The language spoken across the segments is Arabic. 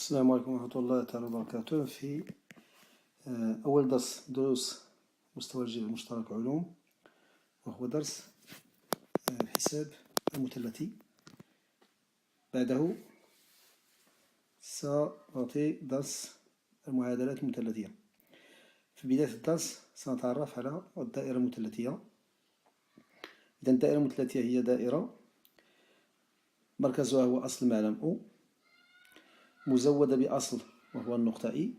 السلام عليكم ورحمة الله تعالى وبركاته. في أول درس دروس مستوى الجيل المشترك علوم، وهو درس الحساب المثلثي. بعده سأعطي درس المعادلات المثلثية. في بداية الدرس سنتعرف على الدائرة المثلثية. إذا الدائرة المثلثية هي دائرة مركزها هو أصل معلم أو، مزودة بأصل وهو النقطة إي،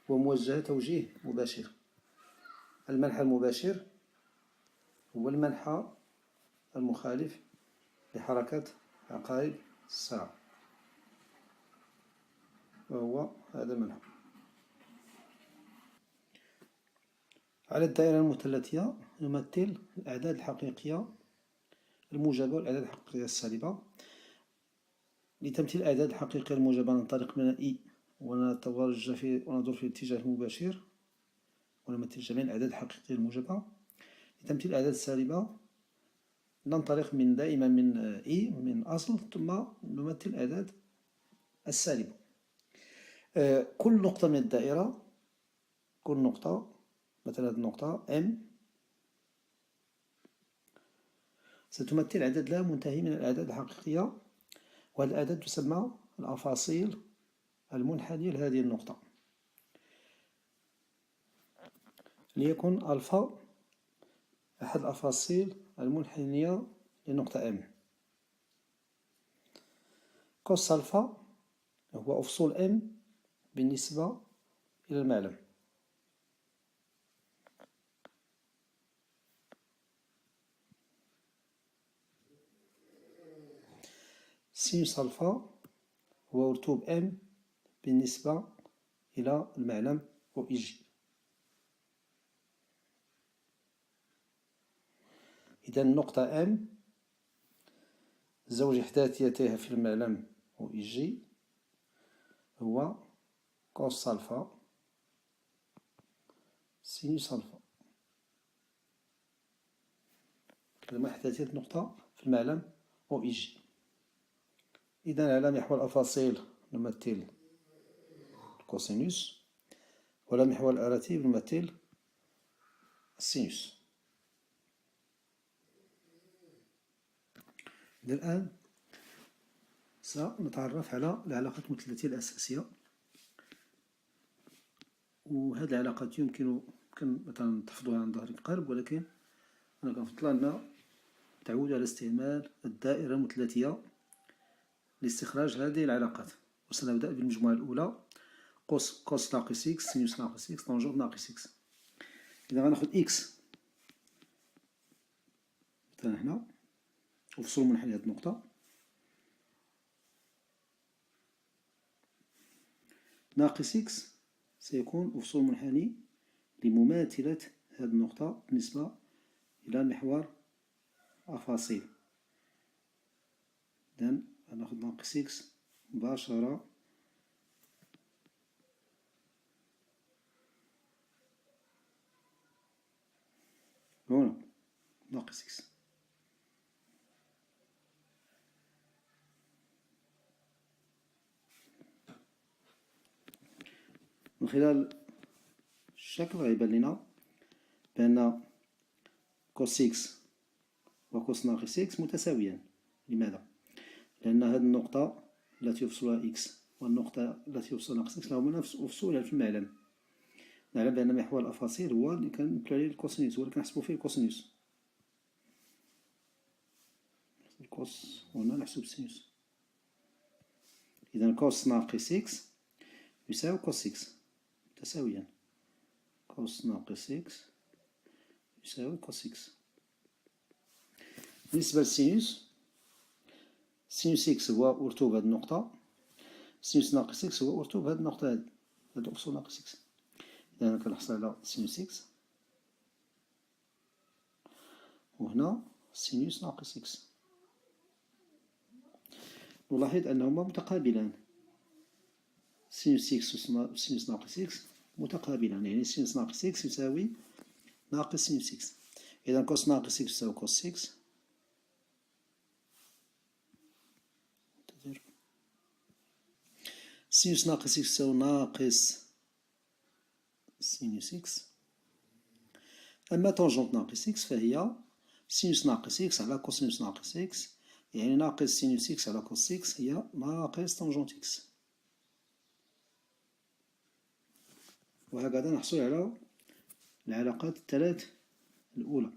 وموجهة توجيه مباشر. المنحى المباشر هو المنحى المخالف لحركة عقارب الساعة، وهو هذا المنحى. على الدائرة المثلثية نمثل الأعداد الحقيقية الموجبة والأعداد الحقيقية السالبة. لتمثيل الأعداد الحقيقية الموجبة ننطلق من الإي وننظر في الاتجاه المباشر ونمثل جميع الأعداد الحقيقية الموجبة. لتمثيل الأعداد السالبة ننطلق دائما من إي، من أصل، ثم نمثل الأعداد السالبة. كل نقطة من الدائرة، كل نقطة، مثلا هذه النقطة M ستمثل عدد لا منتهي من الأعداد الحقيقية، وهذه الأعداد تسمى الأفاصيل المنحنية لهذه النقطة. ليكن ألفا أحد الأفاصيل المنحنية للنقطة M. قوس ألفا هو أفصول M بالنسبة إلى المعلم. سينوس ألفا هو رتوب M بالنسبة إلى المعلم OIG. إذا النقطة M زوج إحداثيتها في المعلم OIG هو كوس ألفا سينوس ألفا. لما إحداثية نقطة في المعلم OIG. إذا على محور الأفاصيل نمثل الكوسينوس، وعلى محور الأراتيب نمثل السينوس. الآن سنتعرف على العلاقات المثلثية الأساسية، وهذه العلاقات يمكن مثلا تحفظها عن ظهر قلب، ولكن أنا كنفضل أن تعود على استعمال الدائرة المثلثية لاستخراج هذه العلاقات. وسنبدأ بالمجموعة الأولى، كوس ناقص إكس، سينوس ناقص إكس، طنجور ناقص إكس. إذا غناخد إكس مثلا هنا وفصول منحني هذه النقطة، ناقص إكس سيكون أفصول منحني لمماثلة هذه النقطة بالنسبة إلى محور أفاصيل. إذن غناخد ناقص إكس مباشرة هنا، ناقص إكس. من خلال الشكل غيبان لنا بأن كوس إكس وكوس ناقص إكس متساويان. لماذا؟ لأن هذه النقطة التي يفصلها إكس والنقطة التي يفصلها ناقص إكس لهما نفس أفصولها في المعلم. نعلم بأن محور الأفاصيل هو اللي كنمثلو عليه الكوسينوس، هو اللي كنحسبو فيه الكوسينوس. الكوس هنا نحسب السينوس. إذا كوس ناقص إكس يساوي كوس إكس متساويان. كوس ناقص إكس يساوي كوس إكس. بالنسبة للسينوس، سينوس إكس هو أرتوب هذه النقطة، سينوس ناقص إكس هو أرتوب هذه النقطة هذه، هذا أفصول ناقص إكس. إذا أنا كنحصل على سينوس إكس، وهنا سينوس ناقص إكس. نلاحظ أنهما متقابلان، سينوس إكس وسينوس ناقص إكس متقابلان، يعني سينوس ناقص إكس يساوي ناقص سينوس إكس. إذا كوس ناقص إكس يساوي كوس إكس، سينوس ناقص إكس يساوي ناقص سينوس إكس. أما طونجونت ناقص إكس فهي سينوس ناقص إكس على كوسينوس ناقص إكس، يعني ناقص سينوس إكس على كوس إكس هي ناقص طونجونت إكس. وهكذا نحصل على العلاقات الثلاث الأولى.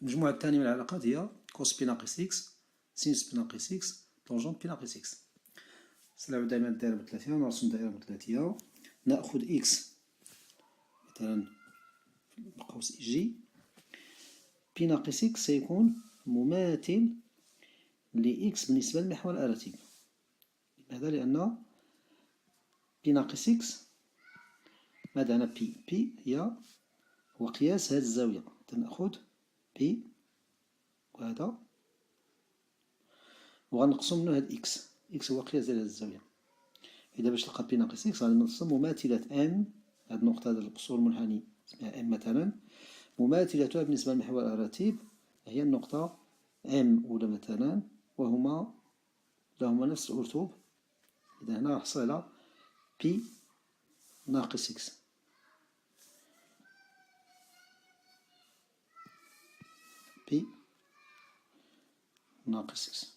المجموعة الثانية من العلاقات هي كوس بي ناقص إكس، سينوس بي ناقص إكس، طونجونت بي ناقص إكس. سنلعب دائما الدائرة المثلثية، نرسم دائرة مثلثية، نأخذ إكس مثلا بقوس جي، بي ناقص إكس سيكون مماثل لإكس بالنسبة للمحور الأراتيب. لماذا؟ لأن بي ناقص إكس ماذا عندنا؟ بي هو قياس هذه الزاوية، نأخذ بي وهذا وغنقصو منه هاد إكس، إكس هو قياس ديال هاد الزاوية. إذا باش تلقى بي ناقص إكس غادي نرسم مماثلة إم، هاد النقطة هاد القصور المنحني اسمها إم مثلا، مماثلتها بالنسبة للمحور الأراتيب هي النقطة إم أولى مثلا، وهما لهما نفس الأرتوب. إذا هنا نحصل على بي ناقص إكس. بي ناقص إكس.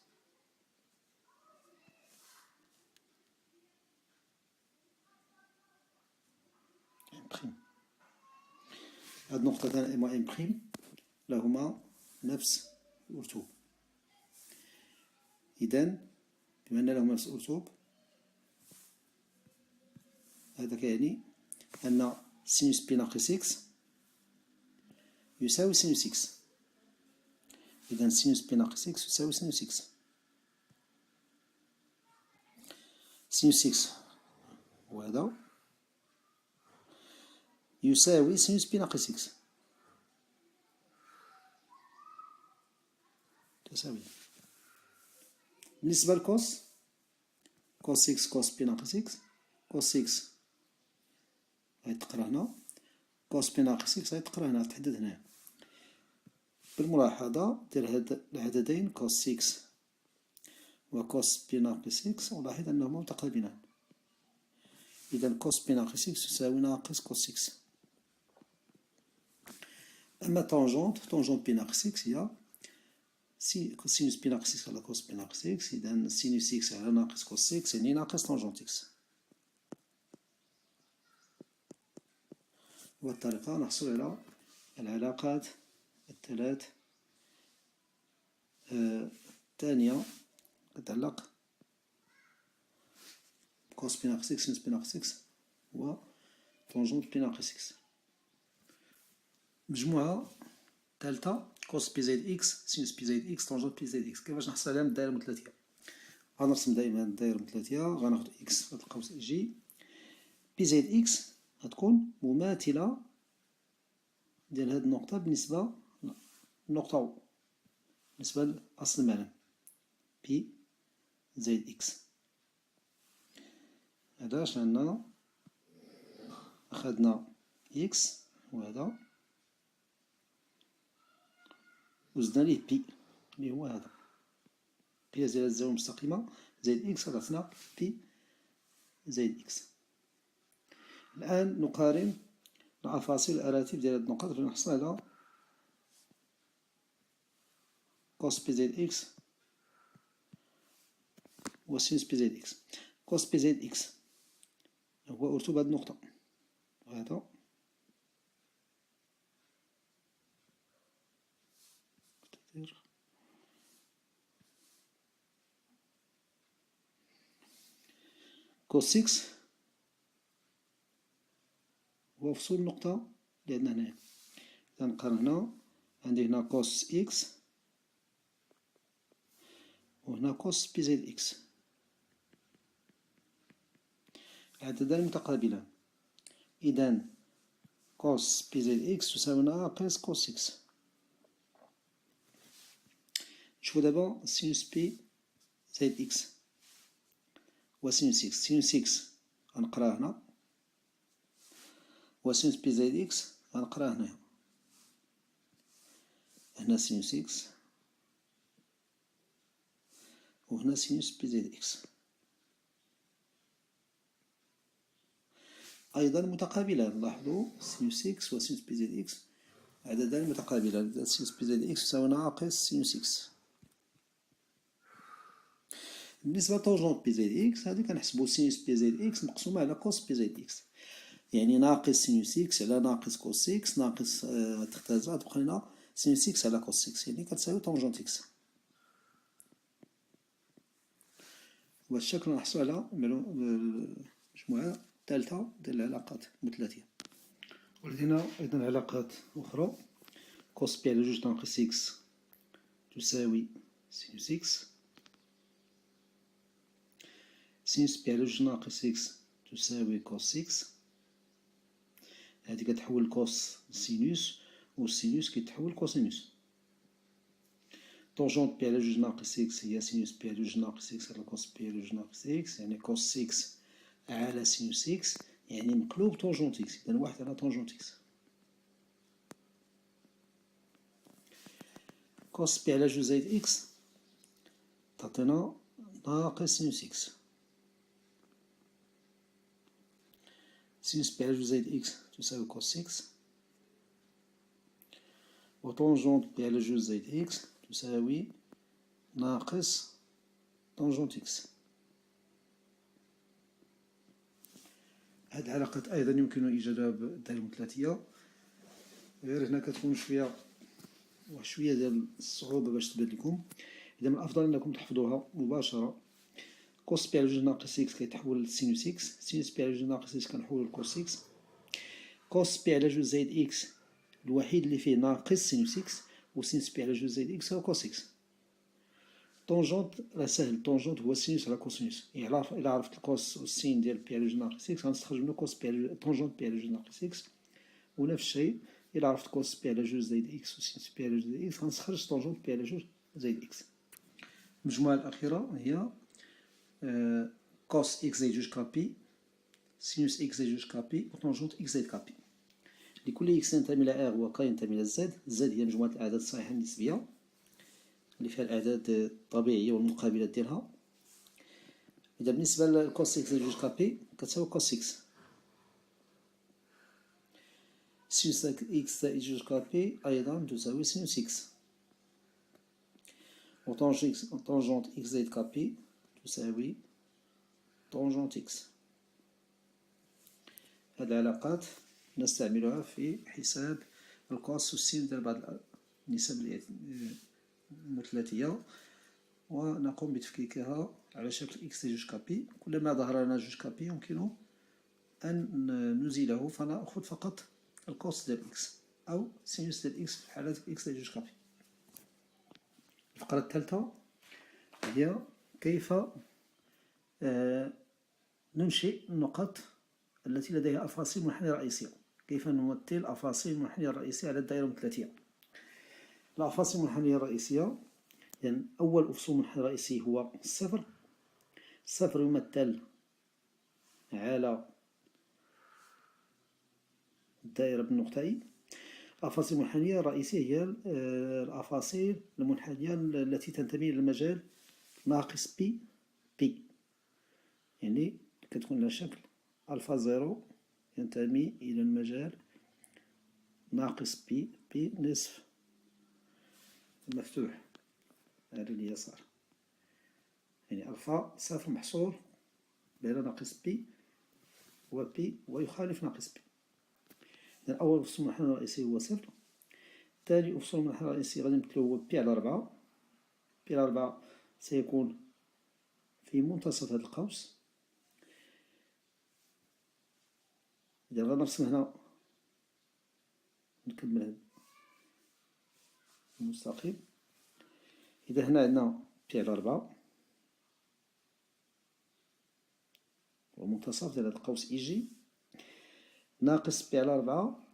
هاد النقطتان إم و إم بريم لهما نفس الأرتوب. إذن بما أن لهما نفس الأرتوب هذا كيعني أن سينوس بي ناقص إكس يساوي سينوس إكس. إذن سينوس بي ناقص إكس يساوي سينوس إكس. سينوس إكس وهذا يساوي سينوس بي ناقص إكس، تساوي. بالنسبة لكوس، كوس إكس كوس بي ناقص إكس، كوس إكس غيتقرا هنا، كوس بي ناقص إكس غيتقرا هنا، تحدد هنا. بالملاحظة ديال هاد العددين كوس إكس وكوس بي ناقص إكس ألاحظ أنهما متقابلان. إذا كوس بي ناقص إكس يساوي ناقص كوس إكس. أما طونجونت بي ناقص إكس هي سينوس بي ناقص إكس على كوس بي ناقص إكس. إذا سينوس إكس على ناقص كوس إكس يعني ناقص طونجونت إكس. بهذه الطريقة نحصل على العلاقات الثلاث الثانية تتعلق كوس بي ناقص إكس، سينوس بي ناقص إكس، و طونجونت بي ناقص إكس. مجموعة ثالثة كوس بي زائد إكس، سينوس بي زائد إكس، طونجونت بي زائد إكس. كيفاش نحصل عليها من الدائرة المثلثية؟ غنرسم دائما الدائرة المثلثية، غناخد إكس في هاد القوس جي، بي زائد إكس غتكون مماثلة ديال هاد النقطة بالنسبة للنقطة و، بالنسبة لأصل المعلم بي زائد إكس. علاش؟ لأن أخدنا إكس وهذا وزدنا ليه بي اللي هو هذا، بي ديال الزاوية المستقيمة زائد إكس عطاتنا بي زائد إكس. الآن نقارن الأفاصيل الأراتب ديال هاد النقط باش نحصل على كوس بي زائد إكس و سينوس بي زائد إكس. كوس بي زائد إكس هو أرتوب هاد النقطة وهذا كوس إكس هو فصول النقطة اللي عندنا هنايا. إذا نقارن هنا عندي هنا كوس إكس وهنا كوس بي زائد إكس، العددان متقابلان. إذا كوس بي زائد إكس تساوي ناقص كوس إكس. نشوفو دابا سينوس بي زائد إكس وسينوس إكس. سينوس إكس غنقراه هنا وسينوس بي زائد إكس غنقراه هنايا. هنا سينوس إكس وهنا سينوس بي زائد إكس. أيضا متقابلان. لاحظوا سينوس إكس وسينوس بي زد إكس عددان متقابلان. سينوس بي زد إكس يساوي ناقص سينوس إكس. بالنسبة لطونجونت بي زد إكس هذه كنحسبو سينوس بي زد إكس مقسومة على كوس بي زد إكس، يعني ناقص سينوس إكس على ناقص كوس إكس ناقص تختزل تبقى لنا سينوس إكس على كوس إكس، يعني كتساوي طونجونت إكس. بهذا الشكل نحصل على المجموعة الثالثة ديال العلاقات المثلثية. ولدينا أيضا علاقات أخرى. كوس بي على جوج ناقص إكس تساوي سينوس إكس. سينوس بي على جوج ناقص إكس تساوي كوس إكس. هذه كتحول الكوس لسينوس والسينوس كيتحول لكوسينوس. طونجونت بي على جوج ناقص إكس هي سينوس بي على جوج ناقص إكس على كوس بي على جوج ناقص إكس، يعني كوس إكس على سينوس إكس، يعني مقلوب طونجونت إكس، إذا واحد على طونجونت إكس. كوس بي على جوج زائد إكس تعطينا ناقص سينوس إكس. سينوس بي على جوج زائد إكس تساوي كوس إكس، وطونجونت بي على جوج زائد إكس تساوي ناقص طونجونت إكس. هاد العلاقات أيضا يمكن إيجادها بالدائرة المثلثية، غير هنا كتكون واحد شوية ديال الصعوبة باش تبان لكم. إذا من الأفضل أنكم تحفظوها مباشرة. كوس بي على جوج ناقص إكس كيتحول لسينوس إكس، سينوس بي على جوج ناقص إكس كنحولو لكوس إكس، كوس بي على جوج زائد إكس الوحيد اللي فيه ناقص سينوس إكس، وسينوس بي على جوج زائد إكس هو كوس إكس. طونجونت راه ساهل، طونجونت هو سينوس على كوسينوس، إلا عرفت الكوس والسين ديال بي على جوج ناقص إكس غنستخرج منو كوس بي على طونجونت بي على جوج ناقص إكس، ونفس الشيء إلا عرفت كوس بي على جوج زائد إكس وسينوس بي على جوج زائد إكس غنستخرج طونجونت بي على جوج زائد إكس. المجموعة الأخيرة هي كوس إكس زائد جوج كابي سينوس إكس زائد جوج كابي وطونجونت إكس زائد كابي. لكل إكس ينتمي إلى R وك ينتمي إلى Z. Z هي مجموعة الأعداد الصحيحة النسبية اللي فيها الأعداد الطبيعية والمقابلات ديالها. إذا بالنسبة لكوس إكس زائد جوج كابي كتساوي كوس إكس. سينوس إكس زائد جوج كابي أيضا تساوي سينوس إكس. وطونجونت إكس زائد كابي تساوي طونجونت إكس. هذه العلاقات نستعملها في حساب الكوس والسين ديال بعض النسب المثلثية، ونقوم بتفكيكها على شكل إكس زائد جوج كابي. كلما ظهر لنا جوج كابي يمكن أن نزيله، فنأخذ فقط الكوس ديال إكس أو سينوس ديال إكس في حالة إكس زائد جوج كابي. الفقرة الثالثة هي كيف ننشئ النقط التي لديها أفاصيل منحنية رئيسية. كيف نمثل أفاصيل المنحنية الرئيسية على الدائرة المثلثية. الأفاصيل المنحنية الرئيسية، يعني أول أفصول منحنى رئيسي هو الصفر. الصفر يمثل على الدائرة بالنقطة إي. الأفاصيل المنحنية الرئيسية هي الأفاصيل المنحنية التي تنتمي إلى المجال ناقص بي، يعني كتكون على شكل ألفا زيرو ينتمي إلى المجال ناقص بي نصف مفتوح على اليسار، يعني ألفا صفر محصور بين ناقص بي وبي ويخالف ناقص بي. إذن أول أفصول منحنى رئيسي هو صفر. ثاني أفصول منحنى رئيسي غادي نمثلو هو بي على ربعة. بي على ربعة سيكون في منتصف هذا القوس. إذا غنرسم هنا نكمل هذا المستقيم. إذا هنا عندنا بي على ربعة ومنتصف ديال هذا القوس إيجي ناقص بي على ربعة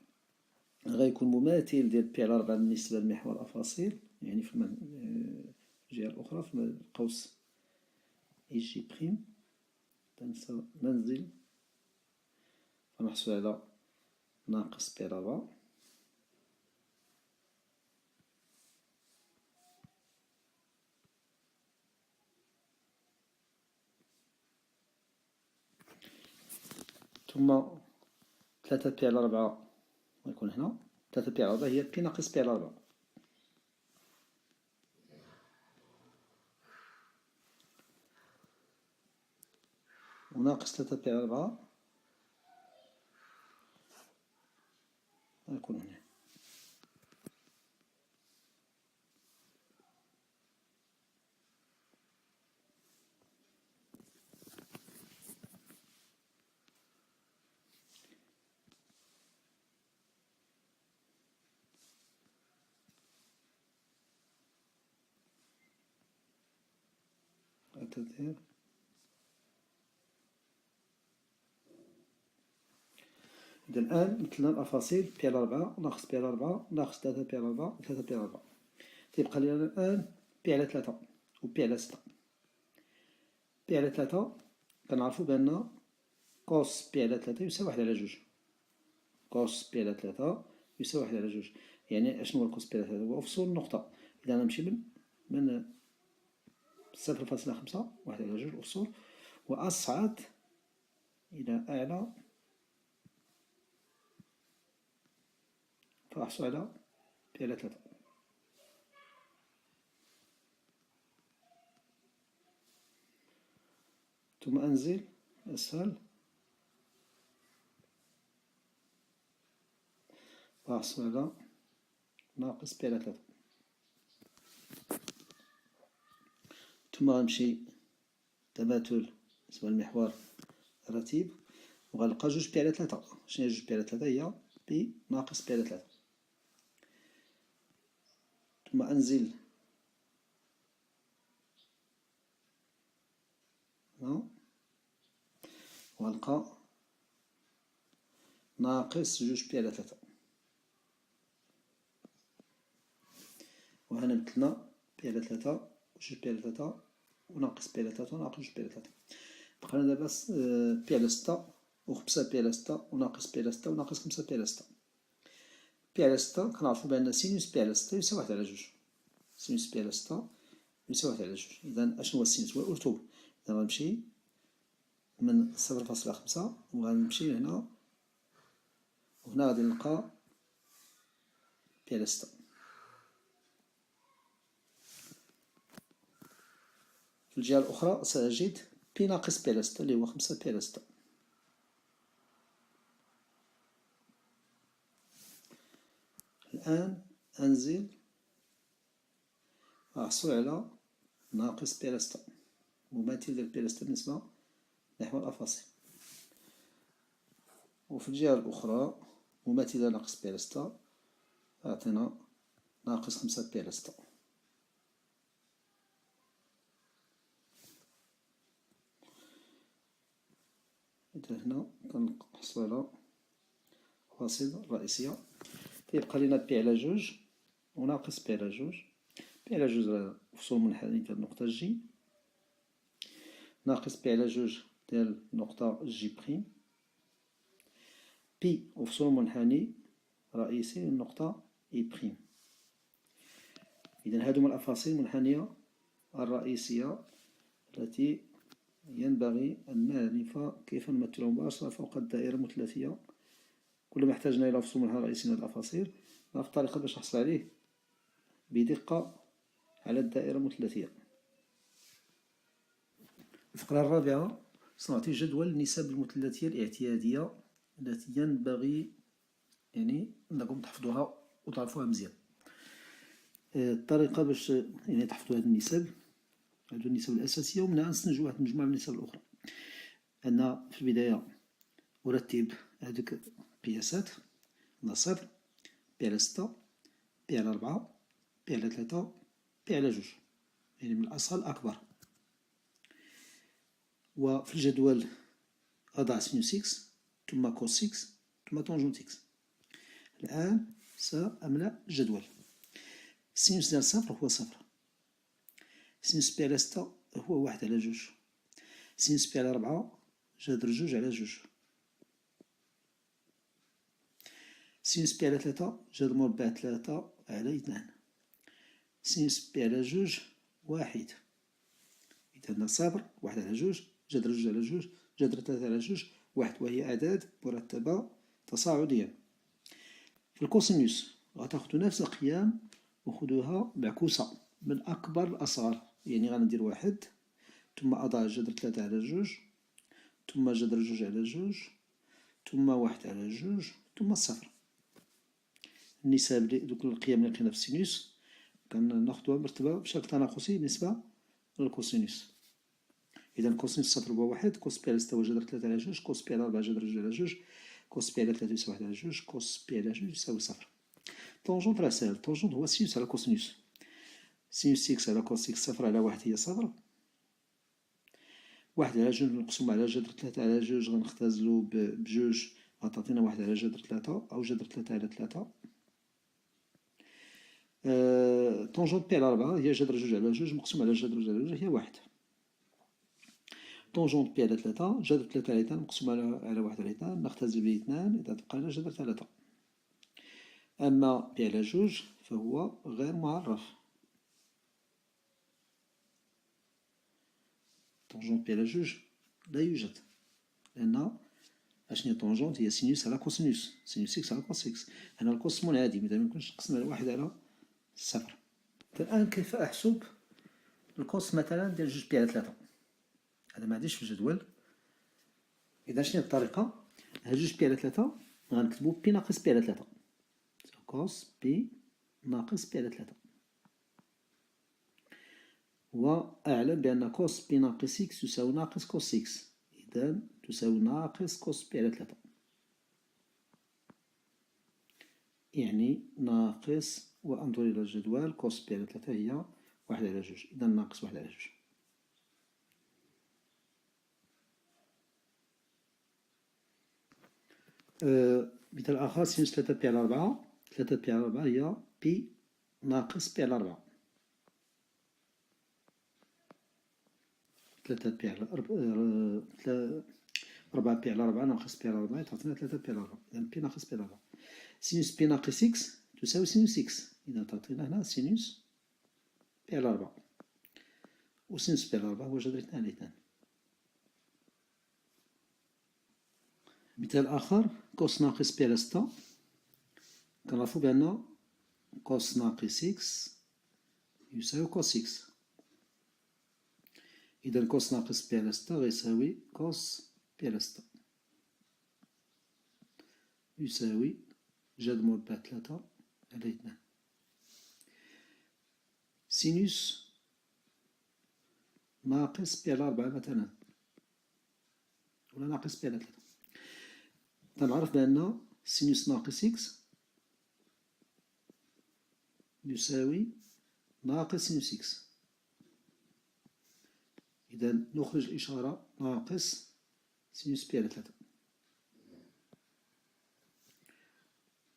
غيكون مماثل ديال بي على ربعة بالنسبة لمحور الأفاصيل، يعني في الجهة الأخرى في القوس إيجي بريم. ننزل ونحصل على ناقص بي على ربعة ثم 3 بي على 4 غيكون هنا 3 بي على 4 هي بي ناقص بي على 4. وناقص 3 بي على 4 غيكون هنا. أعتذر. إذا الآن مثلنا الأفاصيل بي على 4 ناقص بي على 4 ناقص 3 بي على 4 3 بي على 4. تيبقى لنا الآن بي على 3 و بي على 6. بي على 3 كنعرفو بأن كوس بي على 3 يساوي 1 على 2. كوس بي على 3 يساوي 1 على 2. يعني أشنو هو الكوس بي على 3؟ هو أفصول النقطة. إذا غنمشي من 0.5 1 على 2 أفصول وأصعد إلى أعلى فأحصل على بي على 3. ثم أنزل أسفل فأحصل على ناقص بي على 3. ثم غنمشي تماثل بالنسبة للمحور الرتيب وغنلقى 2 بي على 3. شنو هي 2 بي على 3؟ هي بي ناقص بي على 3. ثم أنزل هنا وغنلقى ناقص 2 بي على 3. وهنا مثلنا بي على 3 و 2 بي على 3 وناقص بي على 3 وناقص 2 بي على 3. بقى لنا دابا بي على 6 و 5 بي على 6 وناقص بي على 6 وناقص 5 بي على 6. بي على 6 كنعرفو بأن سينوس بي على 6 يساوي 1 على 2. سينوس بي على 6 يساوي 1 على 2. إذا أشنو هو السينوس؟ هو الأرتوب. إذا غنمشي من 0.5 وغنمشي هنا وهنا غادي نلقى بي على 6. في الجهة الأخرى سأجد بي ناقص بي على 6 اللي هو 5 بي على 6. الآن أنزل أحصل على ناقص بي على 6 مماثل ديال بي على 6 بالنسبة لمحور الأفاصيل. وفي الجهة الأخرى مماثلة ناقص بي على 6 أعطينا ناقص 5 بي على 6. إذا هنا كنحصل على الفاصل الرئيسية. تيبقى لينا بي على 2 وناقص بي على 2. بي على 2 فصول منحني ديال النقطة جي ناقص بي على 2 ديال النقطة جي بريم. بي وفصول منحني رئيسي للنقطة إي بريم. إذا هادو هما الأفاصيل المنحنية الرئيسية التي ينبغي أن نعرف كيف نمثلها مباشرة فوق الدائرة المثلثية. كل ما احتاجنا إلى فصول منحنى رئيسي من هذه الأفاصيل نعرف الطريقة باش نحصل عليه بدقة على الدائرة المثلثية. الفقرة الرابعة سنعطي جدول النسب المثلثية الاعتيادية التي ينبغي أنكم تحفظوها وتعرفوها مزيان. الطريقة باش تحفظوا هذه النسب، هذو النسب الأساسية، ومنها نستنتجوا واحد المجموعة من النسب الأخرى. أن في البداية أرتب هذوك بياسات من 0 بي على 6 بي على 4 بي على 3 بي على 2 من الأصغر الأكبر. وفي الجدول أضع سينوس إكس ثم كوس إكس ثم تونجنت إكس. الآن سأملأ الجدول. سينوس ديال 0 هو 0. سينوس بي على 6 هو 1 على 2. سينوس بي على 4 جذر 2 على 2. سينوس بي على 3 جذر مربع 3 على 2. سينوس بي على 2 1. إذا 0 1 على 2 جذر 2 على 2 جذر 3 على 2 1. وهي أعداد مرتبة تصاعديا. في الكوسينوس غتاخدو نفس القيم وخدوها معكوسة من أكبر لأصغر، يعني غندير واحد ثم أضع جذر 3 على جوج ثم جذر جوج على جوج ثم واحد على جوج ثم الصفر. النسب دوك القيم اللي لقينا في السينوس كناخدوها مرتبة بشكل تناقصي بالنسبة للكوسينوس. إذا كوسينوس صفر هو واحد، كوس بي على 6 هو جذر 3 على جوج، كوس بي على 4 جذر جوج على جوج، كوس بي على 3 يساوي 1 على جوج، كوس بي على جوج يساوي صفر. طونجونت راه ساهل، طونجونت هو سينوس على كوسينوس. سينوس إكس على كوس إكس صفر على واحد هي صفر، واحد على جوج نقسم على جذر 3 على جوج غنختزلو بجوج غتعطينا واحد على جذر 3 أو جذر 3 على 3. طونجونت بي على 4 هي جذر جوج على جوج مقسوم على جذر جوج على جوج هي واحد. طونجونت بي على 3 جذر 3 على 2 مقسوم على واحد على 2 نختزل به 2 إذا تبقى لنا جذر 3. أما بي على جوج فهو غير معرف. طونجونت بي على جوج لا يوجد، لأن أشني طونجونت هي سينوس على كوسينوس، سينوس إكس على كوس إكس. هنا الكوس منعدم إذا ميمكنش نقسم على واحد على صفر. الآن كيف أحسب الكوس مثلا ديال جوج بي على 3؟ هذا ما عنديش في الجدول. إذا شنو الطريقة؟ هاد جوج بي على 3 غنكتبو بي ناقص بي على 3، كوس بي ناقص بي على 3. وأعلم بأن كوس بي ناقص إكس يساوي ناقص كوس إكس، إذا تساوي ناقص كوس بي على 3، يعني ناقص، وأنظر إلى الجدول كوس بي على 3 هي واحد على جوج، إذا ناقص واحد على جوج. مثال آخر سينوس 3 بي على 4، 3 بي على 4 هي بي ناقص بي على 4. 3 بي على 4 بي على 4 ناقص بي على 4 تعطينا 3 بي على 4، إذا بي ناقص بي على 4. سينوس بي ناقص إكس تساوي سينوس إكس، إذا تعطينا هنا سينوس بي على 4، وسينوس بي على 4 هو جذر 2 على 2. مثال آخر كوس ناقص بي على 6، كنعرفو بأن كوس ناقص إكس يساوي كوس إكس، إذا كوس ناقص بي على 6 غيساوي كوس بي على 6 يساوي جذر مربع 3 على 2. سينوس ناقص بي على 4 مثلا، ولا ناقص بي على 3، تنعرف بأن سينوس ناقص إكس يساوي ناقص سينوس إكس، إذا نخرج الإشارة ناقص سينوس بي على 3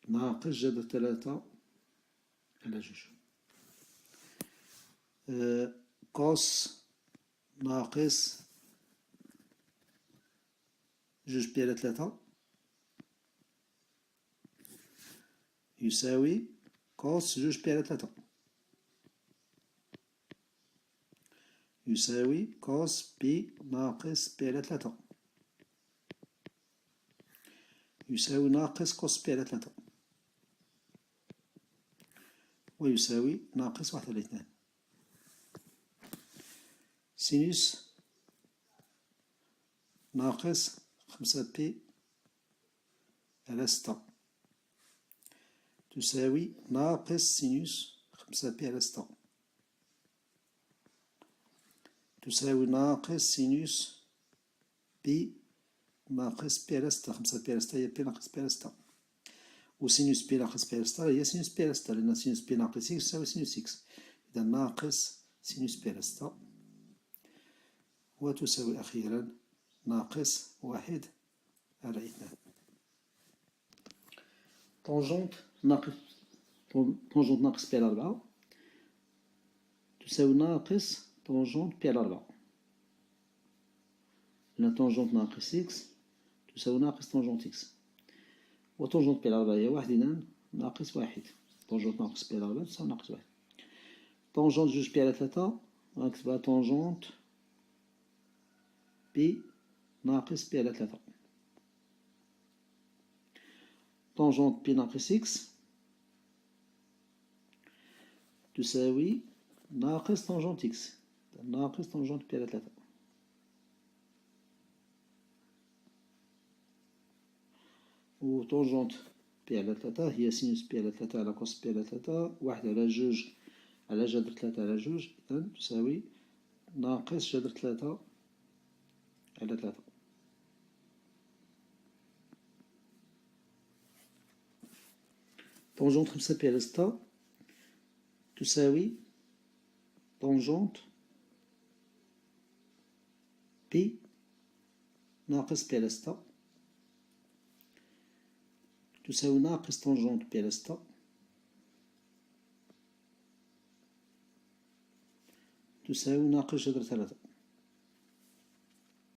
ناقص جذر 3 على جوج. كوس ناقص جوج بي على 3 يساوي كوس جوج بي على 3 يساوي كوس بي ناقص بي على 3 يساوي ناقص كوس بي على 3 ويساوي ناقص واحد على 2. سينوس ناقص 5 بي على 6 تساوي ناقص سينوس 5 بي على 6 تساوي ناقص سينوس بي ناقص بي على 6. 5 بي على 6 هي بي ناقص بي على 6، وسينوس بي ناقص بي على 6 هي سينوس بي على 6، لأن سينوس بي ناقص إكس يساوي سينوس إكس، إذا ناقص سينوس بي على 6 وتساوي أخيرا ناقص واحد على 2. طونجونت ناقص بي على 4 تساوي ناقص طونجونت بي على 4، لأن طونجونت ناقص إكس تساوي ناقص طونجونت إكس، وطونجونت بي على 4 هي واحد، إذا ناقص واحد. طونجونت ناقص بي على 4 تساوي ناقص واحد. طونجونت جوج بي على 3 غنكتبها طونجونت بي ناقص بي على 3، طونجونت بي ناقص إكس تساوي ناقص طونجونت إكس، ناقص طونجونت بي على 3. و طونجونت بي على 3 هي سينوس بي على 3 على كوس بي على 3، 1 على 2 على جذر 3 على 2، إذن تساوي ناقص جذر 3 على 3. طونجونت 5 بي على 6 تساوي طونجونت بي ناقص بي على 6 تساوي ناقص طونجونت بي على 6 تساوي ناقص جذر 3.